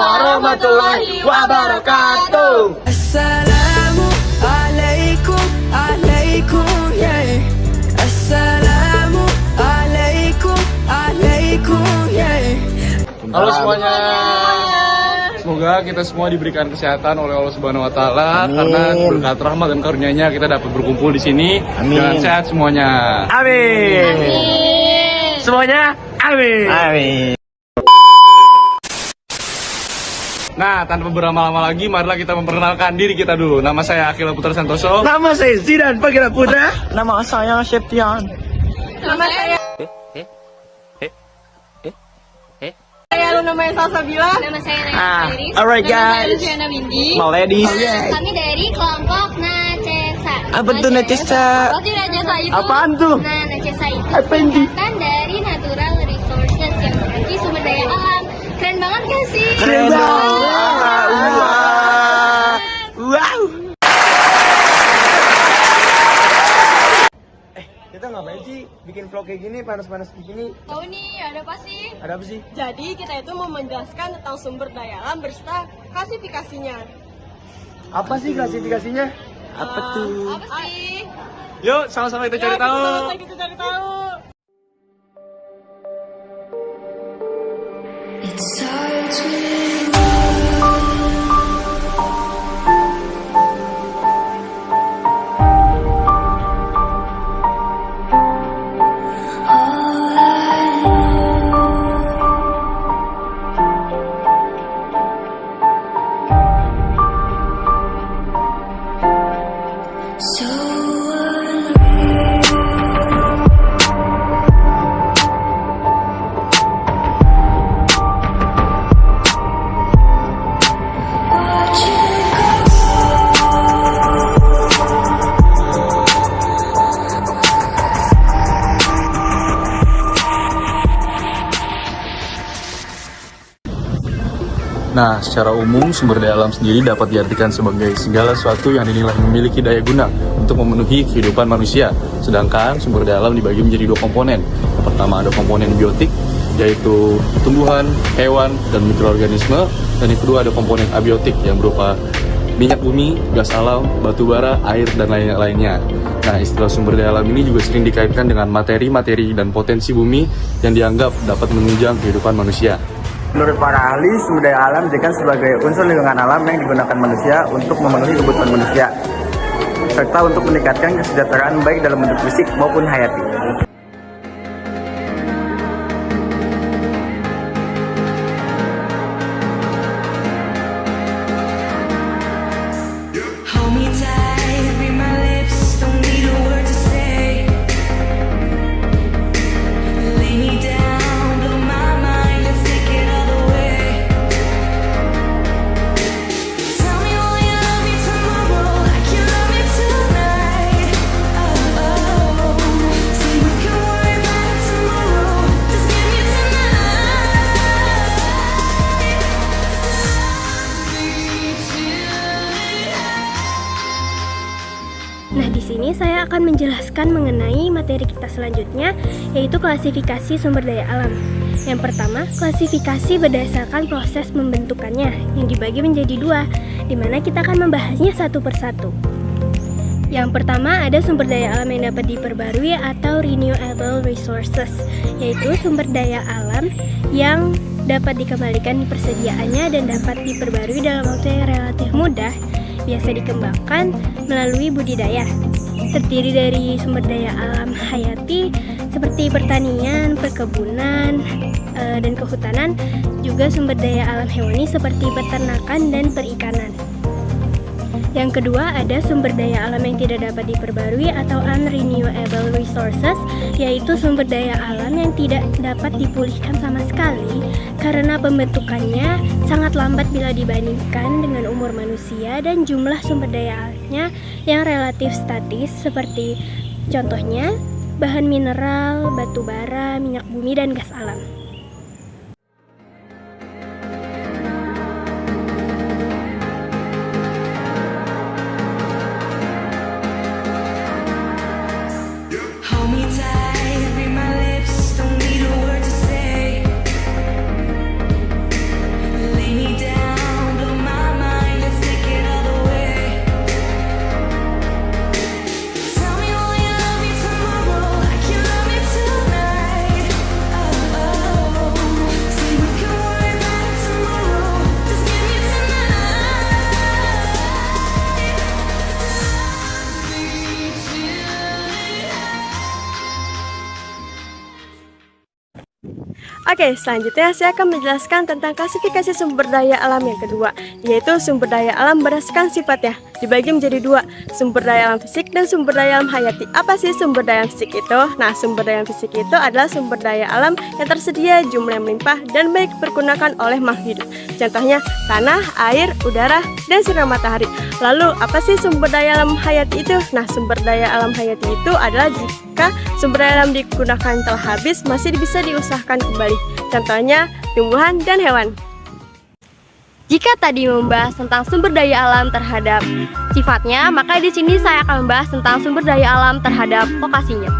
warahmatullahi wabarakatuh. Assalamualaikum, alaikum, yeah. Assalamualaikum, alaikum, yeah. Halo semuanya. Semoga kita semua diberikan kesehatan oleh Allah Subhanahu wa taala karena berkat rahmat dan karunia-Nya kita dapat berkumpul di sini. Amin. Dan sehat semuanya. Amin. Semuanya amin. Amin. Nah, tanpa berlama-lama lagi, marilah kita memperkenalkan diri kita dulu. Nama saya Akila Putra Santoso. Nama saya Zidan Pagila Putra. Nama saya Septian. Nama saya Luna Maya Salsabila. Nama saya Naya Iris. Alright Nama saya guys. Luciana Windy. My ladies. Kami dari kelompok Nacesa. Apa tuh Nacesa? Apa sih Nacesa itu? Apaan tuh? Nah, Nacesa itu Apa ini? singkatan dari Natural Resources yang berarti sumber daya alam. Keren banget gak sih? Keren banget. Wow. Kita ngapain sih bikin vlog kayak gini, panas-panas begini? Tahu nih, ada apa sih? Ada apa sih? Jadi kita itu mau menjelaskan tentang sumber daya alam berserta klasifikasinya. Apa sih klasifikasinya? Apa tuh? Apa sih? Yuk, sama-sama kita cari tahu. Kita cari tahu. It starts with Nah, secara umum sumber daya alam sendiri dapat diartikan sebagai segala sesuatu yang dinilai memiliki daya guna untuk memenuhi kehidupan manusia. Sedangkan sumber daya alam dibagi menjadi dua komponen. Yang pertama ada komponen biotik, yaitu tumbuhan, hewan, dan mikroorganisme. Dan yang kedua ada komponen abiotik yang berupa minyak bumi, gas alam, batu bara, air, dan lain-lainnya. Nah, istilah sumber daya alam ini juga sering dikaitkan dengan materi-materi dan potensi bumi yang dianggap dapat menunjang kehidupan manusia. Menurut para ahli, sumber daya alam dijadikan sebagai unsur lingkungan alam yang digunakan manusia untuk memenuhi kebutuhan manusia, serta untuk meningkatkan kesejahteraan baik dalam bentuk fisik maupun hayati. hold me tight, read my lips, don't need a word to say. Lay me down, blow my mind, let's take it all the way. Tell me will you love me tomorrow, like you love me tonight. Oh, oh. See we can worry about it tomorrow, just give me tonight. Nah, di sini saya akan menjelaskan mengenai materi kita selanjutnya, yaitu klasifikasi sumber daya alam. Yang pertama, klasifikasi berdasarkan proses pembentukannya yang dibagi menjadi dua, di mana kita akan membahasnya satu persatu. Yang pertama ada sumber daya alam yang dapat diperbarui atau renewable resources, yaitu sumber daya alam yang dapat dikembalikan persediaannya dan dapat diperbarui dalam waktu yang relatif mudah, biasa dikembangkan melalui budidaya. Terdiri dari sumber daya alam hayati seperti pertanian, perkebunan, dan kehutanan, juga sumber daya alam hewani seperti peternakan dan perikanan. Yang kedua ada sumber daya alam yang tidak dapat diperbarui atau unrenewable resources, yaitu sumber daya alam yang tidak dapat dipulihkan sama sekali karena pembentukannya sangat lambat bila dibandingkan dengan umur manusia dan jumlah sumber daya alamnya yang relatif statis, seperti contohnya bahan mineral, batu bara, minyak bumi, dan gas alam. Hold me tight, read my lips, don't need a word to say. Lay me down. Oke, selanjutnya saya akan menjelaskan tentang klasifikasi sumber daya alam yang kedua, yaitu sumber daya alam berdasarkan sifatnya. Dibagi menjadi dua, sumber daya alam fisik dan sumber daya alam hayati. Apa sih sumber daya alam fisik itu? Nah, sumber daya alam fisik itu adalah sumber daya alam yang tersedia, jumlah yang melimpah, dan baik dipergunakan oleh makhluk hidup. Contohnya, tanah, air, udara, dan sinar matahari. Lalu, apa sih sumber daya alam hayati itu? Nah, sumber daya alam hayati itu adalah jika sumber daya alam digunakan telah habis, masih bisa diusahakan kembali. Contohnya, tumbuhan dan hewan. Jika tadi membahas tentang sumber daya alam terhadap sifatnya, maka di sini saya akan membahas tentang sumber daya alam terhadap lokasinya.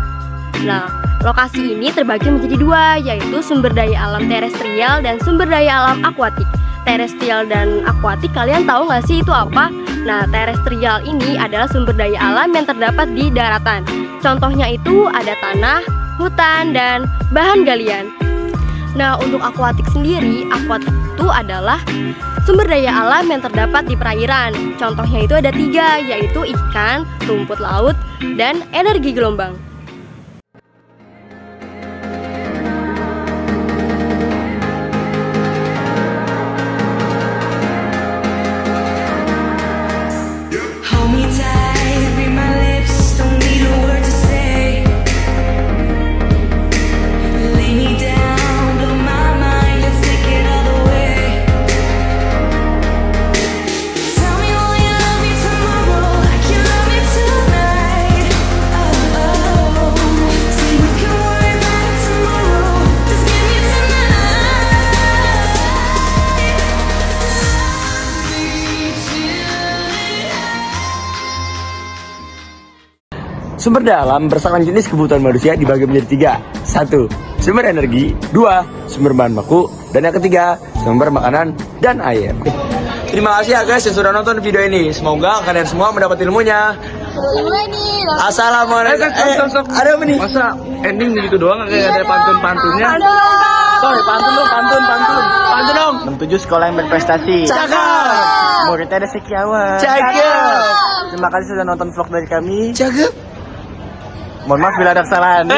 Nah, lokasi ini terbagi menjadi dua, yaitu sumber daya alam terestrial dan sumber daya alam akuatik. Terestrial dan akuatik, kalian tahu nggak sih itu apa? Nah, terestrial ini adalah sumber daya alam yang terdapat di daratan. Contohnya itu ada tanah, hutan, dan bahan galian. Nah, untuk akuatik sendiri, akuatik itu adalah sumber daya alam yang terdapat di perairan. Contohnya itu ada 3, yaitu ikan, rumput laut, dan energi gelombang. Hold me tight, read my lips, don't need a word to say. Lay me down, blow my mind, let's take it all the way. Tell me will you love me tomorrow, like you love me tonight. Oh, oh. See we can worry about it tomorrow, just give me tonight. Sumber daya alam berdasarkan jenis kebutuhan manusia dibagi menjadi 3. 1. Sumber energi. 2. Sumber bahan baku. Dan yang ketiga, sumber makanan dan air. Terima kasih ya guys yang sudah nonton video ini. Semoga kalian semua mendapat ilmunya. Assalamualaikum. Ada apa nih? Masa ending gitu doang kayak ada pantun-pantunnya? Sorry, pantun dong. 67 sekolah yang berprestasi. Cakep. Muridnya ada Sekiawan. Cakep. Terima kasih sudah nonton vlog dari kami. Cakep. Mohon maaf bila ada kesalahan.